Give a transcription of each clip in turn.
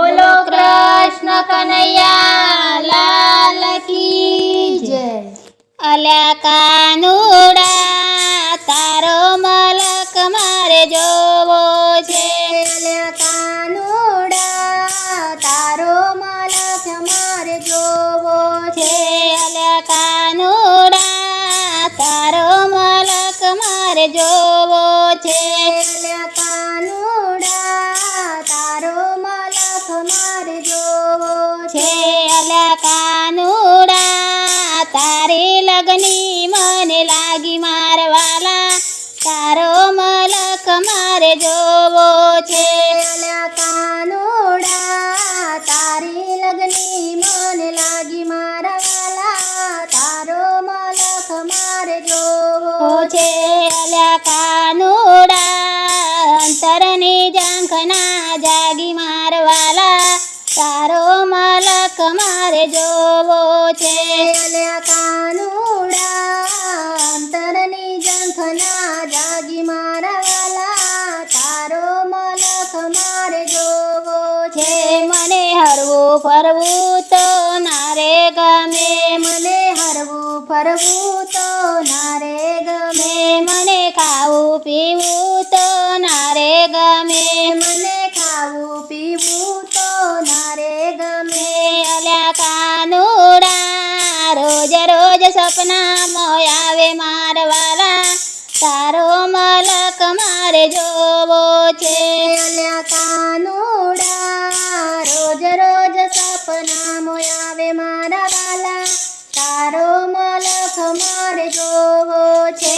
બોલો કૃષ્ણ કનૈયા લાલ કી જય। અલ્યા કાનુડા તારો મલક મારે જોવો છે। અલ્યા કાનુડા તારો મલક મારે જોવો છે। અલ્યા કાનુડા તારો મલક મારે જોવો છે। અલ્યા કાનુડા તારો મલક મારે જોવો છે। અલ્યા કાનુડા તારી લગની મને લાગી મારવાલા તારો મલક મારે જોવો છે। અલ્યા કાનુડા તારી લગની મને લાગી મારા વાલા તારો મલક મારે જોવો છે। અલ્યા કાનુડા અંતરની ઝાંખના જાગી મારવાલા તારો મલક મારે જોવો છે। અલ્યા કાનુડા અંતરની ઝંખના જાગી મારા વાલા તારો મલક મારે જોવો છે। મને હરવું ફરવું તો નારે ગમે મને હરવું ફરવું તો નારે ગમે મને ખાવું પીવું તો નારે ગમે મને ખાવું પીવું તો નારે ગમે અલ્યા કાનુડા રોજ રોજ સપનામાં આવે મારવાલા તારો મલક મારે જોવો છે। અલ્યા કાનુડા રોજ રોજ સપનામાં આવે મારા વાલા તારો મલક મારે જોવો છે।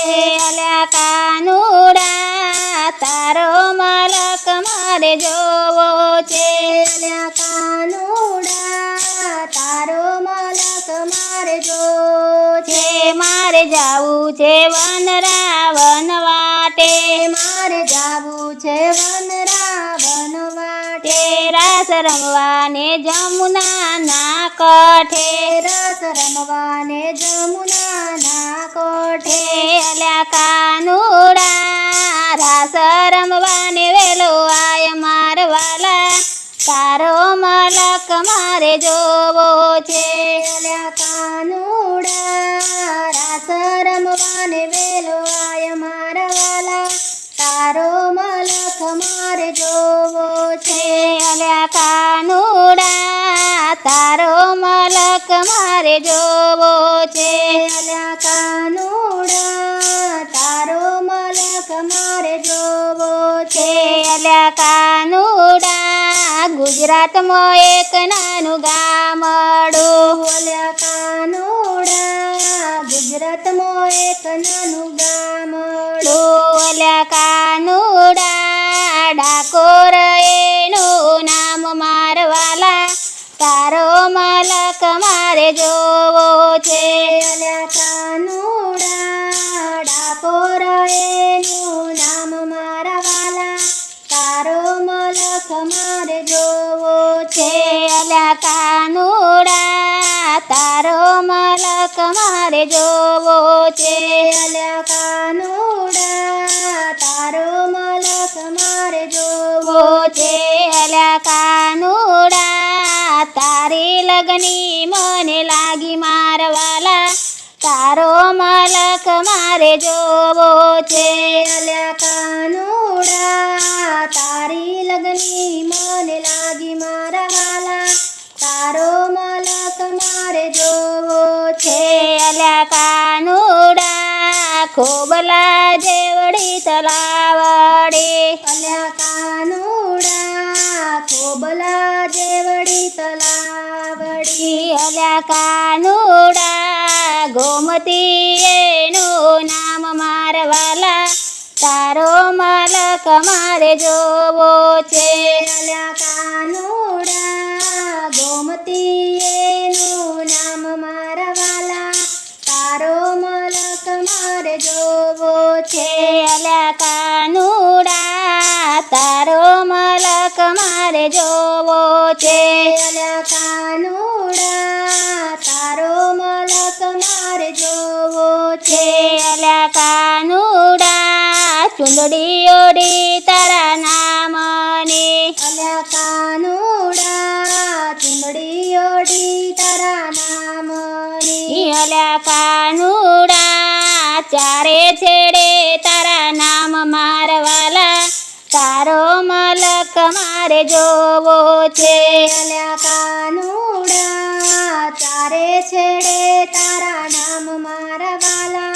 અલ્યા કાનુડા તારો મલક મારે જોવો છે। અલ્યા કાનુડા તારો મલક મારે જોવો છે। મારે જાવું છે વનરાવન વાટે મારે જાવું છે વનરાવન વાટે રાસ રમવાને જમુનાના કાંઠે રસ રમવાને જમુનાના કોઠે અલ્યા કાનુડા રાસ રમવાને વેલો આય મારવાલા તારો મલક મારે જોવો છે। અલ્યા કાનુડા રાસ રમવાને વેલો આય મારા વાલા તારો મલક મારે જોવો છે। અલ્યા કાનુડા તારો મલક મારે જોવો છે। અલ્યા કાનુડા તારો મલક મારે જોવો છે। અલ્યા કાનુડા ગુજરાતમાં એક નાનું ગામડું અલ્યા કાનુડા ગુજરાતમાં એક નાનું ગામડું અલ્યા કાનુડા ડાકોર એનું નામ મારવાલા તારો મલક મારે જોવો છે। અલ્યા કાનુડા ડાકોર એનું નામ મારા વાલા તારો મલક મારે જોવો છે। અલ્યા કાનુડા તારો મલક મારે જોવો છે। અલ્યા કાનુડા તારો મલક મારે જોવો છે। અલ્યા કાનુડા તારી લગની મને લાગી મારવાલા તારો મલક મારે જોવો છે। અલ્યા કાનુડા તારી લગની મને લાગી મારા વાલા તારો મલક મારે જોવો છે। અલ્યા કાનુડા ખોબલા જેવડી તલાવડી અલ્યા કાનુડા ખોબલા જેવડી તલાવડી અલ્યા કાનુડા ગોમતી એનું નામ મારવાલા તારો મલક મારે જોવો છે। અલ્યા કાનુડા ગોમતી એનું નામ મારા વાલા તારો મલક મારે જોવો છે। અલ્યા કાનુડા તારો મલક મારે જોવો છે। અલ્યા કાનુડા તારો મલક મારે જોવો છે। અલ્યા કાનુડા ચુંદડી ઓડી તારા નામની અલ્યા કાનુડા છેડે તારા નામ મારવાલા તારો મલક મારે જોવો છે. અલ્યા કાનુડા તારે છેડે તારા નામ મારા વાલા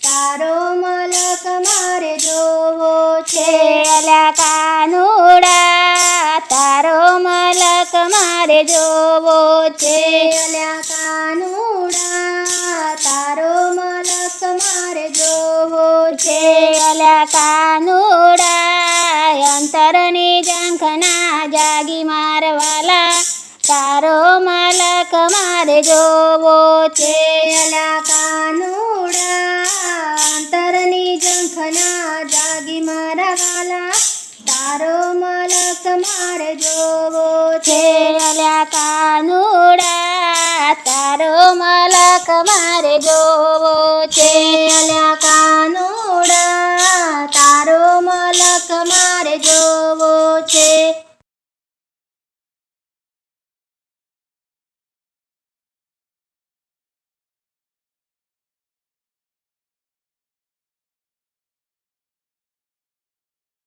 તારો મલક મારે જોવો છે. અલ્યા કાનુડા તારો મલક મારે જોવો છે. અલ્યા કાનુડા તારો મલક મારે જોવો છે. અલ્યા કાનુડા અંતરની ઝંખના જાગી મારવાલા તારો મલક મારે જોવો છે. અલ્યા કાનુડા અંતરની ઝંખના જાગી મારા વાલા તારો મલક મારે જોવો છે. અલ્યા કાનુ